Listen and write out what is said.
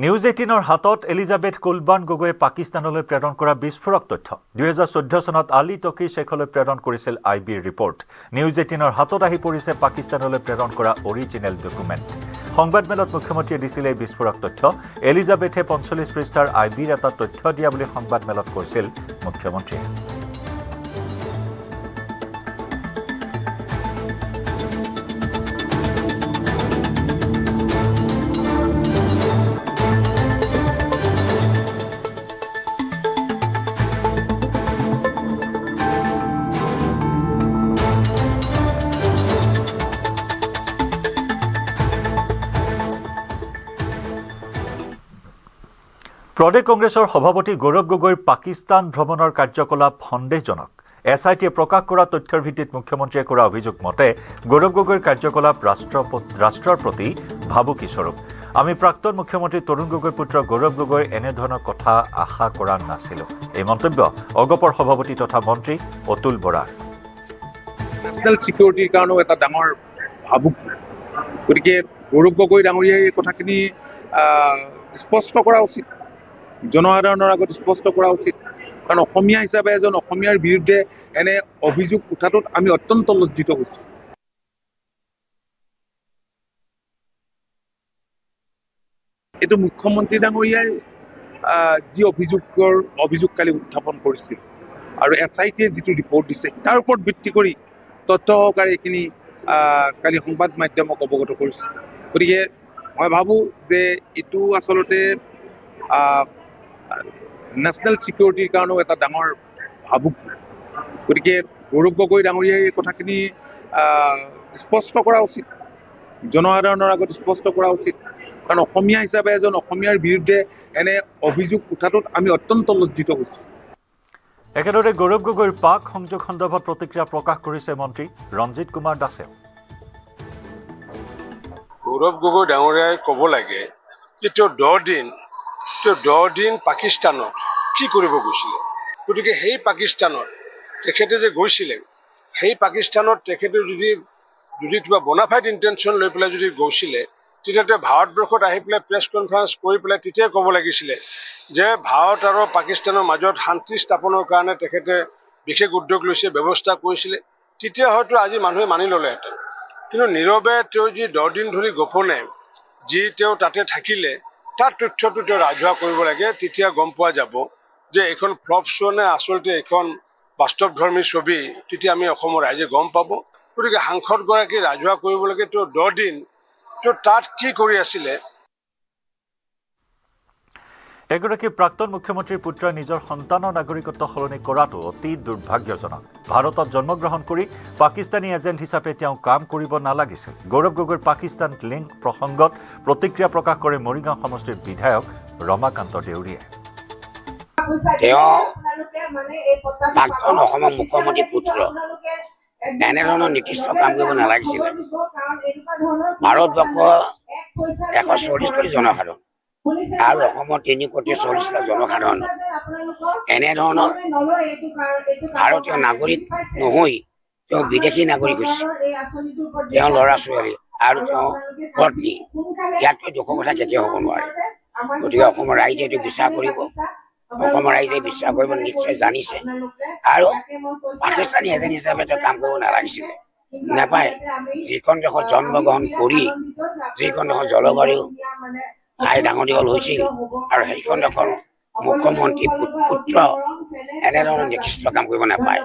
news 18ৰ হাতত Elizabeth কুলবাৰ্ণ গগৈয়ে পাকিস্তানলৈ প্ৰেৰণ কৰা বিস্ফোৰক তথ্য 2014 চনত আলী টকিৰ শেখলৈ প্ৰেৰণ কৰিছিল আইবিৰ ৰিপৰ্ট নিউজ 18ৰ হাতত আহি পৰিছে পাকিস্তানলৈ প্ৰেৰণ কৰা অৰিজিনেল ডকুমেণ্ট সংবাদমেলত মুখ্যমন্ত্ৰীয়ে দিছিল এই বিস্ফোৰক তথ্য এলিজাবেথে 45 পৃষ্ঠাৰ আইবিৰ এটা তথ্য দিয়া বুলি সংবাদমেলত কৈছিল মুখ্যমন্ত্ৰীয়ে প্ৰদেশ কংগ্ৰেছৰ সভাপতি গৌৰৱ গগৈৰ পাকিস্তান ভ্ৰমণৰ কাৰ্যকলাপ সন্দেহজনক এছআইটিয়ে প্ৰকাশ কৰা তথ্যৰ ভিত্তিত মুখ্যমন্ত্ৰীয়ে কৰা অভিযোগ মতে গৌৰৱ গগৈৰ কাৰ্যকলাপ ৰাষ্ট্ৰৰ প্ৰতি ভাবুকি স্বৰূপ আমি প্ৰাক্তন মুখ্যমন্ত্ৰী তৰুণ গগৈৰ পুত্ৰ গৌৰৱ গগৈৰ এনেধৰণৰ কথা আশা কৰা নাছিলো এই মন্তব্য অগপৰ সভাপতি তথা মন্ত্ৰী অতুল বৰাৰ নেশ্যনেল সিকিউৰিটিৰ কাৰণেও এটা ডাঙৰ ভাবুকি গতিকে গৌৰৱ গগৈ ডাঙৰীয়াই এই কথাখিনি স্পষ্ট কৰা উচিত জনসাধাৰণৰ আগত স্পষ্ট কৰা উচিত কাৰণ অসমীয়া হিচাপে এজন অসমীয়াৰ বিৰুদ্ধে এনে অভিযোগ উঠাটোত আমি অত্যন্ত লজ্জিত হৈছোঁ এইটো মুখ্যমন্ত্ৰী ডাঙৰীয়াই যি অভিযোগ কালি উত্থাপন কৰিছিল আৰু এছআইটিয়ে যিটো ৰিপৰ্ট দিছে তাৰ ওপৰত ভিত্তি কৰি তথ্য সহকাৰে এইখিনি কালি সংবাদ মাধ্যমক অৱগত কৰিছে গতিকে মই ভাবোঁ যে এইটো আচলতে নেশ্যনেল সিকিউৰিটিৰ কাৰণেও এটা ডাঙৰ ভাবুকি গতিকে গৌৰৱ গগৈ ডাঙৰীয়াই এই কথাখিনি স্পষ্ট কৰা উচিত জনসাধাৰণৰ আগত স্পষ্ট কৰা উচিত কাৰণ অসমীয়া হিচাপে এজন অসমীয়াৰ বিৰুদ্ধে এনে অভিযোগ উঠাটোত আমি অত্যন্ত লজ্জিত হৈছোঁ একেদৰে গৌৰৱ গগৈৰ পাক সংযোগ সন্দৰ্ভত প্ৰতিক্ৰিয়া প্ৰকাশ কৰিছে মন্ত্ৰী ৰঞ্জিত কুমাৰ দাসে গৌৰৱ গগৈ ডাঙৰীয়াই ক'ব লাগে যে তেওঁ 10 দিন পাকিস্তানত কি কৰিব গৈছিলে গতিকে সেই পাকিস্তানত তেখেতে যে গৈছিলে সেই পাকিস্তানত তেখেতে যদি কিবা বনাফাইড ইণ্টেনশ্যন লৈ পেলাই যদি গৈছিলে তেতিয়া ভাৰতবৰ্ষত আহি পেলাই প্ৰেছ কনফাৰেন্স কৰি পেলাই তেতিয়াই ক'ব লাগিছিলে যে ভাৰত আৰু পাকিস্তানৰ মাজত শান্তি স্থাপনৰ কাৰণে তেখেতে বিশেষ উদ্যোগ লৈছে ব্যৱস্থা কৰিছিলে তেতিয়া হয়তো আজি মানুহে মানি ল'লেহেঁতেন কিন্তু নীৰৱে তেওঁ যি 10 দিন ধৰি গোপনে যি তেওঁ তাতে থাকিলে তাৰ তথ্যটো তেওঁ ৰাজহুৱা কৰিব লাগে তেতিয়া গম পোৱা যাব যে এইখন ফ্লপ শ্ব' নে আচলতে এইখন বাস্তৱধৰ্মী ছবি তেতিয়া আমি অসমৰ ৰাইজে গম পাব গতিকে সাংসদগৰাকী ৰাজহুৱা কৰিব লাগে তেওঁ 10 দিন তেওঁ তাত কি কৰি আছিলে এগৰাকী প্ৰাক্তন মুখ্যমন্ত্ৰীৰ পুত্ৰই নিজৰ সন্তানৰ নাগৰিকত্ব সলনি কৰাটো অতি দুৰ্ভাগ্যজনক ভাৰতত জন্মগ্ৰহণ কৰি পাকিস্তানী এজেণ্ট হিচাপে তেওঁ কাম কৰিব নালাগিছিল গৌৰৱ গগৈৰ পাকিস্তান লিংক প্ৰসংগত প্ৰতিক্ৰিয়া প্ৰকাশ কৰে মৰিগাঁও সমষ্টিৰ বিধায়ক ৰমাকান্ত দেউৰীয়ে প্ৰাক্তন অসমৰ মুখ্যমন্ত্ৰীৰ পুত্ৰ এনেধৰণৰ নিকৃষ্ট কাম কৰিব নালাগিছিলে ভাৰতবৰ্ষ 140 কোটি জনসাধাৰণ আৰু অসমৰ 3 কোটি 40 লাখ জনসাধাৰণ এনেধৰণৰ ভাৰতীয় নাগৰিক নহৈ তেওঁ বিদেশী নাগৰিক হৈছে তেওঁ ল'ৰা ছোৱালী আৰু তেওঁ পত্নী ইয়াতকৈ দুখৰ কথা কেতিয়াও হ'ব নোৱাৰে গতিকে অসমৰ ৰাইজে এইটো বিশ্বাস কৰিব অসমৰ ৰাইজে বিশ্বাস কৰিব নিশ্চয় জানিছে আৰু পাকিস্তানী এজেণ্ট হিচাপে তেওঁ কাম কৰিব নালাগিছিলে নাপায় যিখন দেশত জন্মগ্ৰহণ কৰি যিখন দেশৰ জলবায়ু খাই ডাঙৰ দীঘল হৈছিল আৰু সেইখন দেশৰ মুখ্যমন্ত্ৰী পুত্ৰ এনেধৰণৰ নিকৃষ্ট কাম কৰিব নাপায়